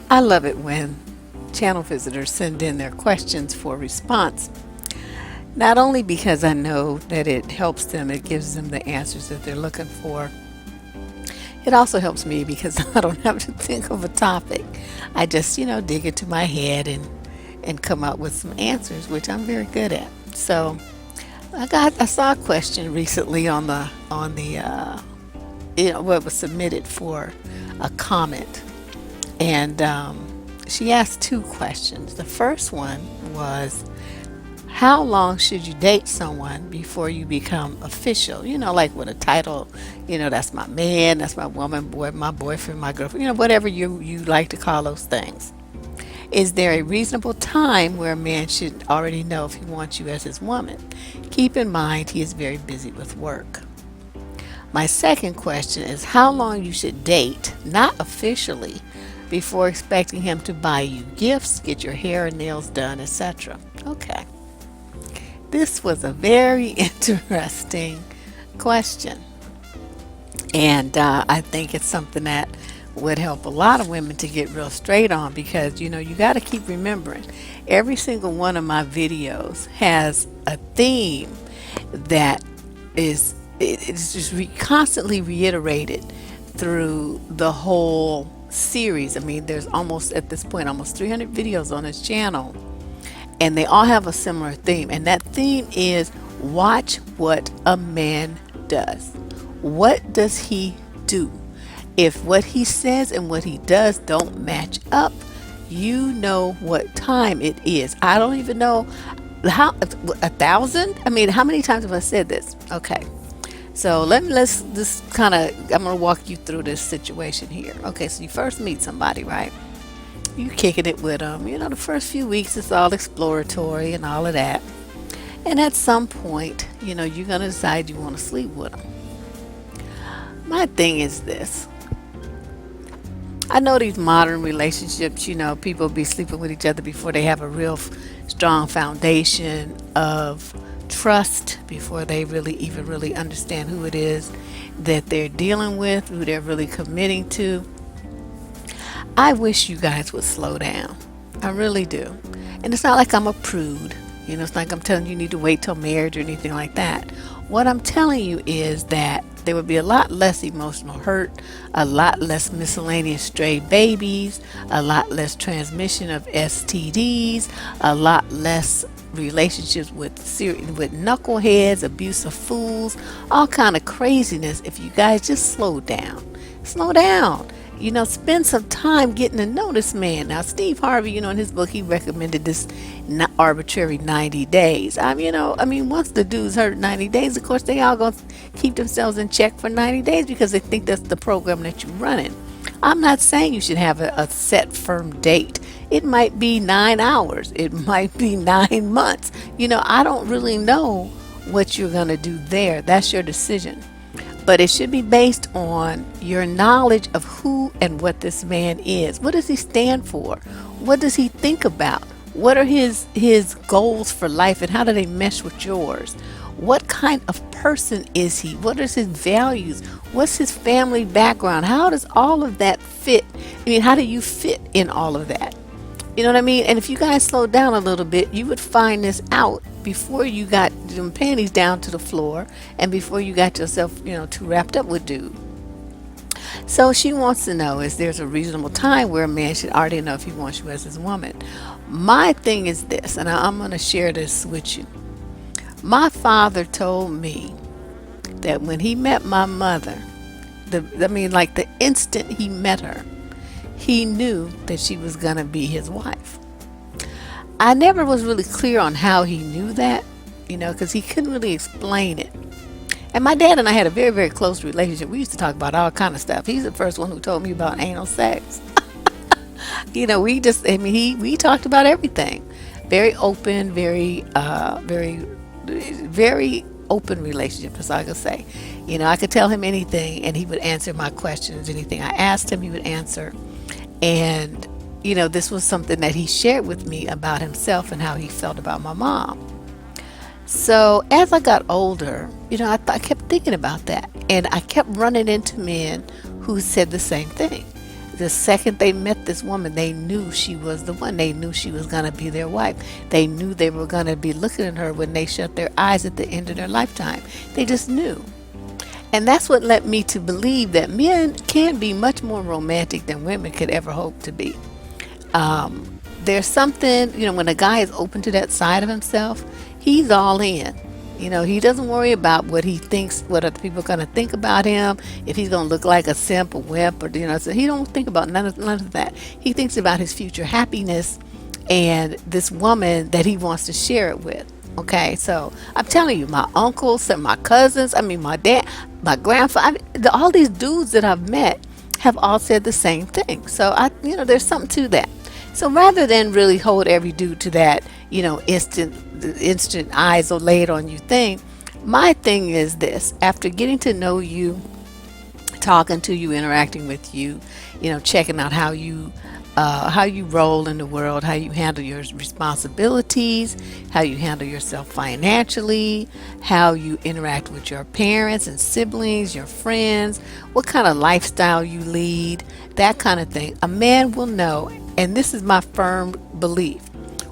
I love it when channel visitors send in their questions for response, not only because I know that it helps them, it gives them the answers that they're looking for. It also helps me because I don't have to think of a topic. I just, dig into my head and come up with some answers, which I'm very good at. So I saw a question recently on the what was submitted for a comment, and she asked two questions. The first one was, how long should you date someone before you become official? Like with a title, that's my man, that's my woman, boy, my boyfriend, my girlfriend, whatever you like to call those things. Is there a reasonable time where a man should already know if he wants you as his woman? Keep in mind he is very busy with work. My second question is how long you should date, not officially, before expecting him to buy you gifts, get your hair and nails done, etc. Okay. This was a very interesting question. And I think it's something that would help a lot of women to get real straight on because, you got to keep remembering every single one of my videos has a theme that it's just constantly reiterated through the whole series. I mean, there's almost at this point almost 300 videos on this channel, and they all have a similar theme, and that theme is watch what a man does. What does he do? If what he says and what he does don't match up, you know what time it is. I don't even know how, 1,000? I mean, how many times have I said this? Okay. So let's just kind of, I'm going to walk you through this situation here. Okay, so you first meet somebody, right? You kicking it with them. The first few weeks it's all exploratory and all of that. And at some point, you're going to decide you want to sleep with them. My thing is this. I know these modern relationships, people be sleeping with each other before they have a real strong foundation of trust, before they even really understand who it is that they're dealing with, who they're really committing to. I wish you guys would slow down. I really do. And it's not like I'm a prude. It's not like I'm telling you need to wait till marriage or anything like that. What I'm telling you is that there would be a lot less emotional hurt, a lot less miscellaneous stray babies, a lot less transmission of STDs, a lot less relationships with knuckleheads, abusive fools, all kind of craziness if you guys just slow down. Slow down. Spend some time getting to know this man. Now, Steve Harvey, in his book, he recommended this arbitrary 90 days. Once the dudes heard 90 days, of course, they all going to keep themselves in check for 90 days because they think that's the program that you're running. I'm not saying you should have a set, firm date. It might be 9 hours. It might be 9 months. I don't really know what you're going to do there. That's your decision. But it should be based on your knowledge of who and what this man is. What does he stand for? What does he think about? What are his goals for life and how do they mesh with yours? What kind of person is he? What are his values? What's his family background? How does all of that fit? How do you fit in all of that? You know what I mean? And if you guys slow down a little bit, you would find this out before you got them panties down to the floor and before you got yourself, too wrapped up with dude. So she wants to know, is there's a reasonable time where a man should already know if he wants you as his woman? My thing is this, and I'm going to share this with you. My father told me that when he met my mother, the instant he met her, he knew that she was going to be his wife. I never was really clear on how he knew that, because he couldn't really explain it. And my dad and I had a very, very close relationship. We used to talk about all kind of stuff. He's the first one who told me about anal sex. We talked about everything. Very open, very open relationship, as I could say. I could tell him anything and he would answer my questions. Anything I asked him, he would answer. And, this was something that he shared with me about himself and how he felt about my mom. So as I got older, I kept thinking about that. And I kept running into men who said the same thing. the second they met this woman, they knew she was the one. They knew she was going to be their wife. They knew they were going to be looking at her when they shut their eyes at the end of their lifetime. They just knew. And that's what led me to believe that men can be much more romantic than women could ever hope to be. There's something, when a guy is open to that side of himself, he's all in. He doesn't worry about what he thinks, what other people are going to think about him, if he's going to look like a simp, a wimp, or, so he don't think about none of that. He thinks about his future happiness and this woman that he wants to share it with. Okay, so I'm telling you, my uncles and my cousins, my dad, my grandfather, all these dudes that I've met have all said the same thing. So there's something to that. So rather than really hold every dude to that, instant eyes are laid on you thing, my thing is this: after getting to know you, talking to you, interacting with you, checking out how you roll in the world, how you handle your responsibilities, how you handle yourself financially, how you interact with your parents and siblings, your friends, what kind of lifestyle you lead, that kind of thing. A man will know, and this is my firm belief,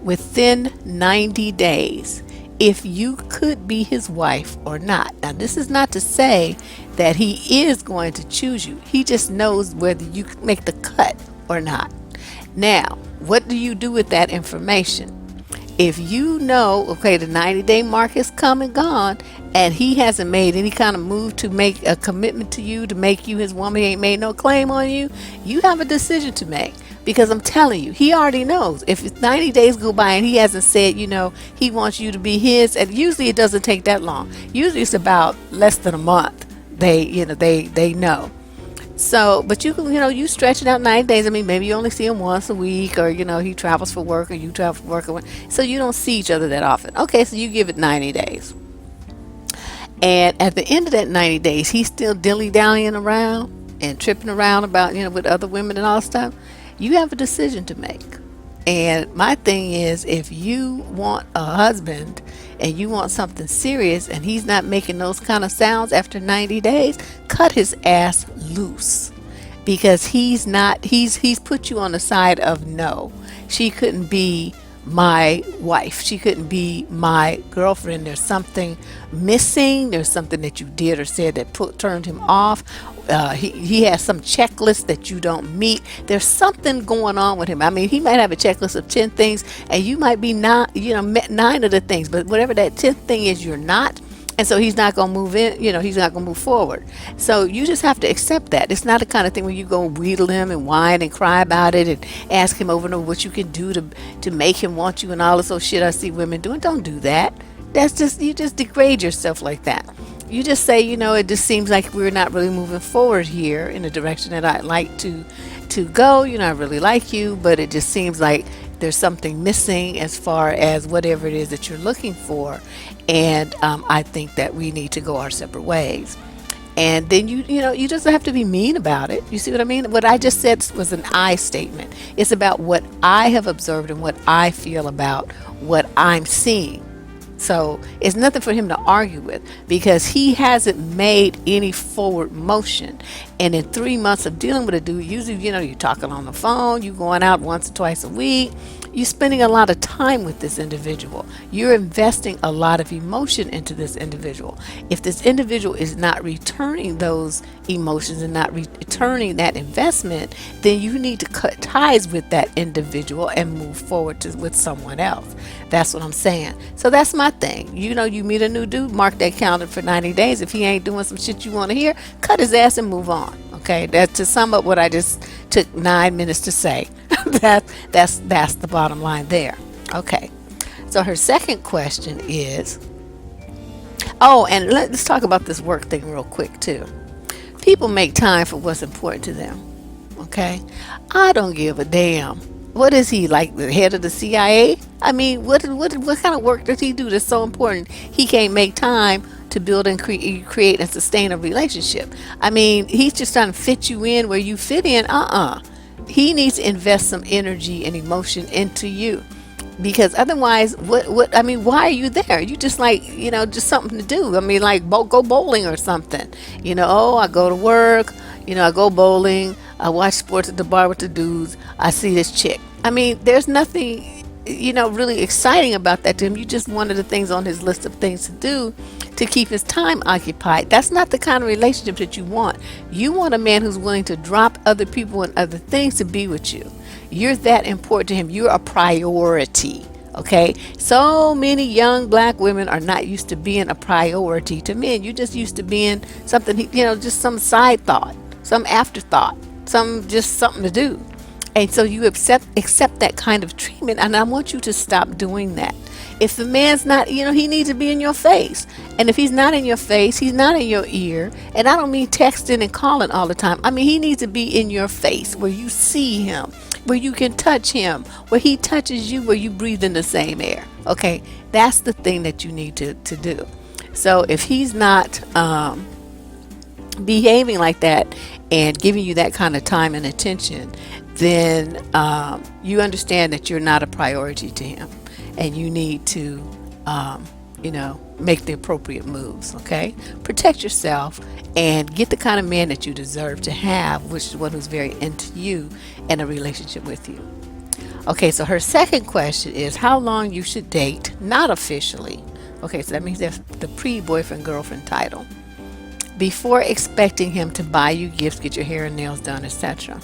within 90 days, if you could be his wife or not. Now, this is not to say that he is going to choose you. He just knows whether you make the cut or not. Now, what do you do with that information? If you know, okay, the 90-day mark is come and gone, and he hasn't made any kind of move to make a commitment to you, to make you his woman, he ain't made no claim on you, you have a decision to make. Because I'm telling you, he already knows. If 90 days go by and he hasn't said, he wants you to be his, and usually it doesn't take that long. Usually it's about less than a month. They know. So, but you can, you stretch it out 9 days. Maybe you only see him once a week, or, he travels for work, or you travel for work. So you don't see each other that often. Okay, so you give it 90 days. And at the end of that 90 days, he's still dilly-dallying around and tripping around about, with other women and all stuff. You have a decision to make. And my thing is, if you want a husband and you want something serious and he's not making those kind of sounds after 90 days, cut his ass loose. Because he's put you on the side of no. She couldn't be my wife. She couldn't be my girlfriend. There's something missing. There's something that you did or said that turned him off. He has some checklist that you don't meet. There's something going on with him. He might have a checklist of 10 things, and you might be not, met 9 of the things, but whatever that 10th thing is, you're not. And so he's not going to move in, he's not going to move forward. So you just have to accept that. It's not the kind of thing where you go wheedle him and whine and cry about it and ask him over and over what you can do to make him want you and all this old shit I see women doing. Don't do that. You just degrade yourself like that. You just say, it just seems like we're not really moving forward here in the direction that I'd like to go. I really like you, but it just seems like there's something missing as far as whatever it is that you're looking for. And I think that we need to go our separate ways. And then you just have to be mean about it. You see what I mean? What I just said was an I statement. It's about what I have observed and what I feel about what I'm seeing. So it's nothing for him to argue with, because he hasn't made any forward motion. And in 3 months of dealing with a dude, usually, you're talking on the phone, you're going out once or twice a week, you're spending a lot of time with this individual. You're investing a lot of emotion into this individual. If this individual is not returning those emotions and not returning that investment, then you need to cut ties with that individual and move forward with someone else. That's what I'm saying. So that's my thing. You meet a new dude, mark that calendar for 90 days. If he ain't doing some shit you want to hear, cut his ass and move on. Okay, that's to sum up what I just took 9 minutes to say. That's the bottom line there. Okay, so her second question is, and let's talk about this work thing real quick too. People make time for what's important to them. Okay, I don't give a damn. What is he, like the head of the CIA? What kind of work does he do that's so important he can't make time to build and create and sustain a relationship? He's just trying to fit you in where you fit in. He needs to invest some energy and emotion into you, because otherwise, why are you there? You just just something to do. Go bowling or something. I go to work. I go bowling. I watch sports at the bar with the dudes. I see this chick. I mean, there's nothing, really exciting about that to him. You just one of the things on his list of things to do to keep his time occupied. That's not the kind of relationship that you want. You want a man who's willing to drop other people and other things to be with you. You're that important to him. You're a priority. Okay, so many young black women are not used to being a priority to men. You're just used to being something, just some side thought, some afterthought, just something to do. And so you accept that kind of treatment, and I want you to stop doing that. If the man's not, he needs to be in your face. And if he's not in your face, he's not in your ear. And I don't mean texting and calling all the time. I mean, he needs to be in your face where you see him, where you can touch him, where he touches you, where you breathe in the same air. Okay, that's the thing that you need to do. So if he's not behaving like that and giving you that kind of time and attention, then you understand that you're not a priority to him, and you need to make the appropriate moves. Okay, protect yourself and get the kind of man that you deserve to have, which is one who's very into you and a relationship with you. Okay, so her second question is how long you should date, not officially. Okay, so that means that's the pre-boyfriend girlfriend title, before expecting him to buy you gifts, get your hair and nails done, etc.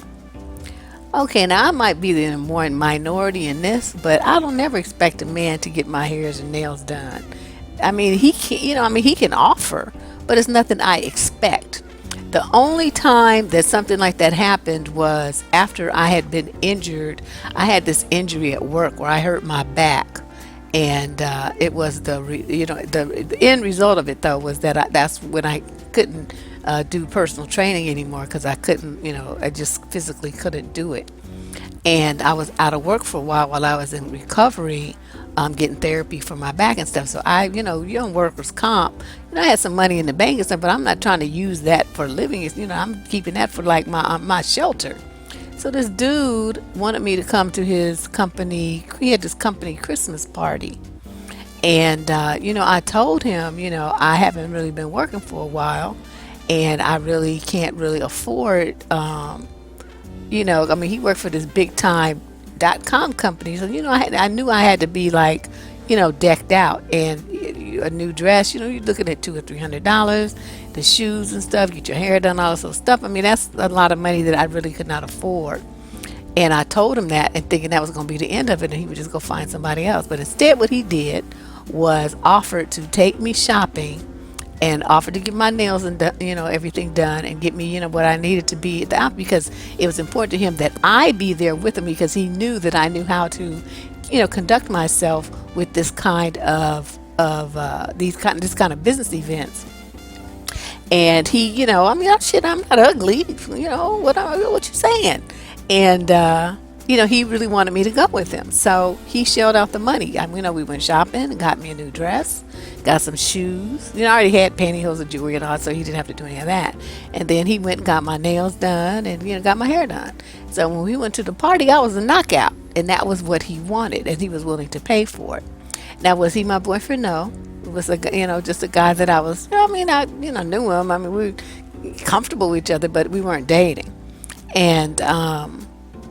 Okay, now I might be the more minority in this, but I don't never expect a man to get my hairs and nails done. I mean, he can, he can offer, but it's nothing I expect. The only time that something like that happened was after I had been injured. I had this injury at work where I hurt my back, and it was the end result of it though was that that's when I couldn't do personal training anymore, because I couldn't, I just physically couldn't do it. And I was out of work for a while I was in recovery, getting therapy for my back and stuff. So you're on workers' comp. I had some money in the bank and stuff, but I'm not trying to use that for a living. I'm keeping that for like my shelter. So this dude wanted me to come to his company. He had this company Christmas party. And, I told him, I haven't really been working for a while, and I really can't really afford, he worked for this big time .com company. So, I knew I had to be like, decked out, and a new dress, you're looking at $200 or $300, the shoes and stuff, get your hair done, all this sort of stuff. I mean, that's a lot of money that I really could not afford. And I told him that, and thinking that was going to be the end of it, and he would just go find somebody else. But instead, what he did was offered to take me shopping, and offered to get my nails and everything done, and get me what I needed to be at the out, because it was important to him that I be there with him, because he knew that I knew how to conduct myself with this kind of this kind of business events. And he, I'm not ugly, what you saying? And he really wanted me to go with him, so he shelled out the money. We went shopping and got me a new dress, got some shoes. I already had pantyhose and jewelry and all, so he didn't have to do any of that. And then he went and got my nails done, and got my hair done. So when we went to the party, I was a knockout, and that was what he wanted, and he was willing to pay for it. Now, was he my boyfriend? No. It was just a guy that I was. I knew him. We were comfortable with each other, but we weren't dating. And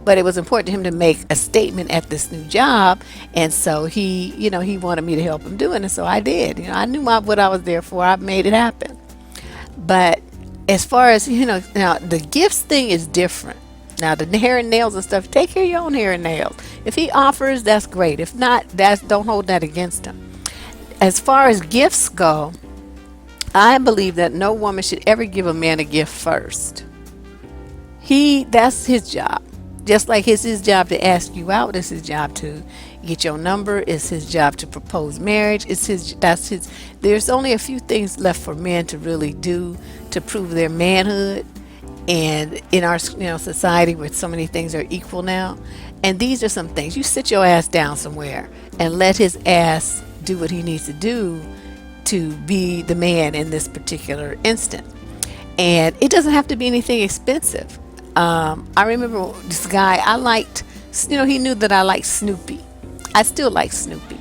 but it was important to him to make a statement at this new job, and so he wanted me to help him do it, and so I did. I knew what I was there for. I made it happen. But as far as now the gifts thing is different. Now the hair and nails and stuff, take care of your own hair and nails. If he offers, that's great. If not, don't hold that against him. As far as gifts go, I believe that no woman should ever give a man a gift first. That's his job. Just like it's his job to ask you out, it's his job to get your number, it's his job to propose marriage, that's his. There's only a few things left for men to really do to prove their manhood, and in our society where so many things are equal now, and these are some things. You sit your ass down somewhere and let his ass do what he needs to do to be the man in this particular instant. And it doesn't have to be anything expensive. I remember this guy I liked, he knew that I liked Snoopy. I still like Snoopy.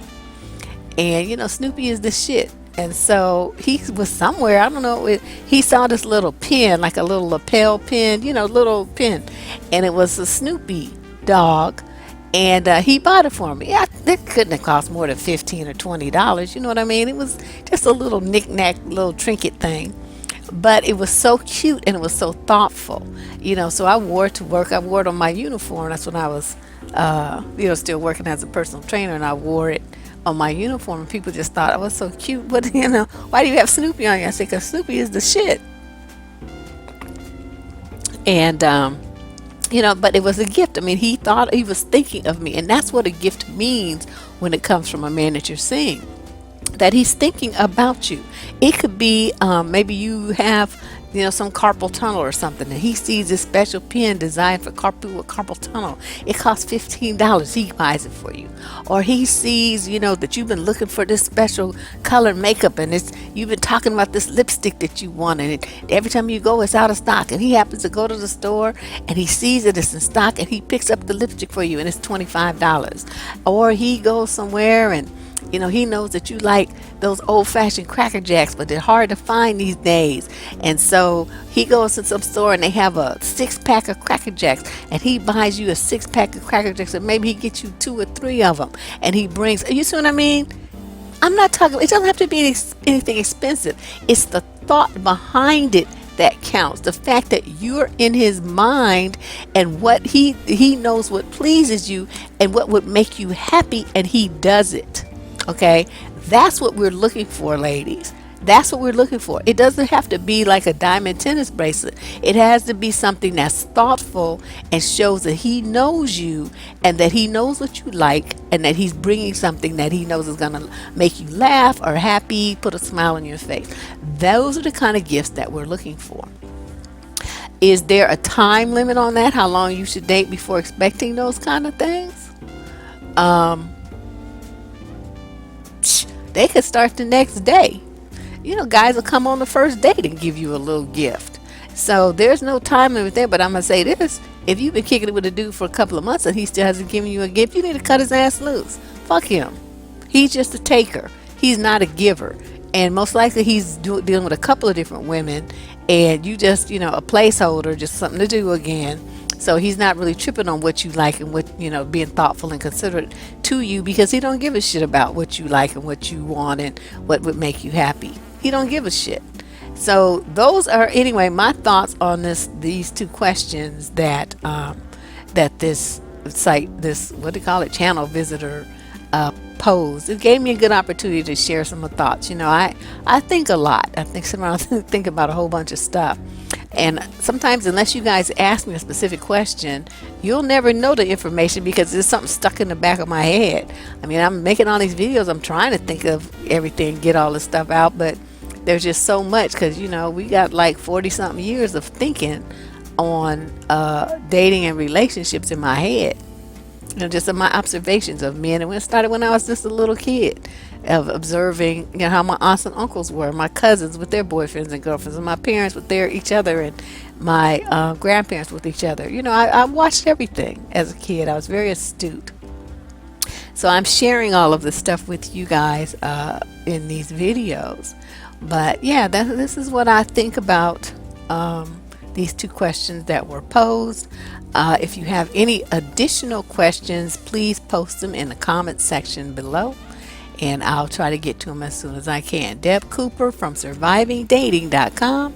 And, Snoopy is the shit. And so he was somewhere, I don't know, he saw this little pin, like a little lapel pin, little pin. And it was a Snoopy dog. And he bought it for me. Yeah, it couldn't have cost more than $15 or $20. You know what I mean? It was just a little knick-knack, little trinket thing. But it was so cute and it was so thoughtful. So I wore it to work. I wore it on my uniform. That's when I was, still working as a personal trainer, and I wore it on my uniform. And people just thought I was so cute. But, why do you have Snoopy on you? I said, because Snoopy is the shit. And, but it was a gift. I mean, he thought he was thinking of me. And that's what a gift means when it comes from a man that you're seeing, that he's thinking about you. It could be maybe you have some carpal tunnel or something, and he sees this special pen designed for carpal tunnel. It costs $15. He buys it for you. Or he sees that you've been looking for this special color makeup, and you've been talking about this lipstick that you want, and every time you go it's out of stock, and he happens to go to the store and he sees that it's in stock, and he picks up the lipstick for you and it's $25. Or he goes somewhere and he knows that you like those old-fashioned Cracker Jacks, but they're hard to find these days. And so he goes to some store and they have a 6-pack of Cracker Jacks, and he buys you a 6-pack of Cracker Jacks, and maybe he gets you 2 or 3 of them, and he brings. You see what I mean? I'm not talking. It doesn't have to be anything expensive. It's the thought behind it that counts. The fact that you're in his mind, and what he knows what pleases you and what would make you happy, and he does it. Okay, that's what we're looking for, ladies. That's what we're looking for. It doesn't have to be like a diamond tennis bracelet. It has to be something that's thoughtful and shows that he knows you, and that he knows what you like, and that he's bringing something that he knows is going to make you laugh or happy, put a smile on your face. Those are the kind of gifts that we're looking for. Is there a time limit on that? How long you should date before expecting those kind of things? They could start the next day. Guys will come on the first date and give you a little gift. So there's no time limit there. But I'm going to say this. If you've been kicking it with a dude for a couple of months and he still hasn't given you a gift, you need to cut his ass loose. Fuck him. He's just a taker. He's not a giver. And most likely he's dealing with a couple of different women, and you just, a placeholder, just something to do again. So he's not really tripping on what you like and what, being thoughtful and considerate to you, because he don't give a shit about what you like and what you want and what would make you happy. He don't give a shit. So those are, anyway, my thoughts on these 2 questions that this site, this, what do you call it, channel visitor posed. It gave me a good opportunity to share some thoughts. I think a lot. I think sometimes think about a whole bunch of stuff. And sometimes, unless you guys ask me a specific question, you'll never know the information, because there's something stuck in the back of my head. I mean, I'm making all these videos. I'm trying to think of everything, get all this stuff out, but there's just so much, because, we got like 40-something years of thinking on dating and relationships in my head. Just in my observations of men. And it started when I was just a little kid, of observing, how my aunts and uncles were, my cousins with their boyfriends and girlfriends, and my parents with each other, and my grandparents with each other. I watched everything as a kid. I was very astute. So I'm sharing all of this stuff with you guys in these videos. But yeah, this is what I think about these 2 questions that were posed. If you have any additional questions, please post them in the comment section below, and I'll try to get to them as soon as I can. Deb Cooper from survivingdating.com.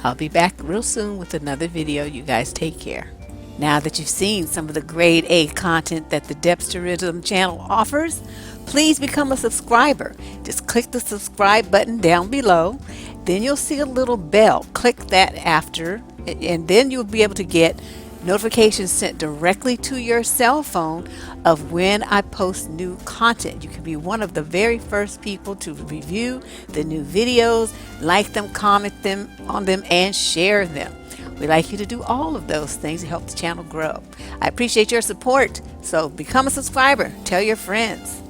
I'll be back real soon with another video. You guys take care. Now that you've seen some of the grade A content that the Debsterism channel offers, please become a subscriber. Just click the subscribe button down below. Then you'll see a little bell. Click that after, and then you'll be able to get notifications sent directly to your cell phone of when I post new content. You can be one of the very first people to review the new videos, like them, comment them on them, and share them. We'd like you to do all of those things to help the channel grow. I appreciate your support, so become a subscriber. Tell your friends.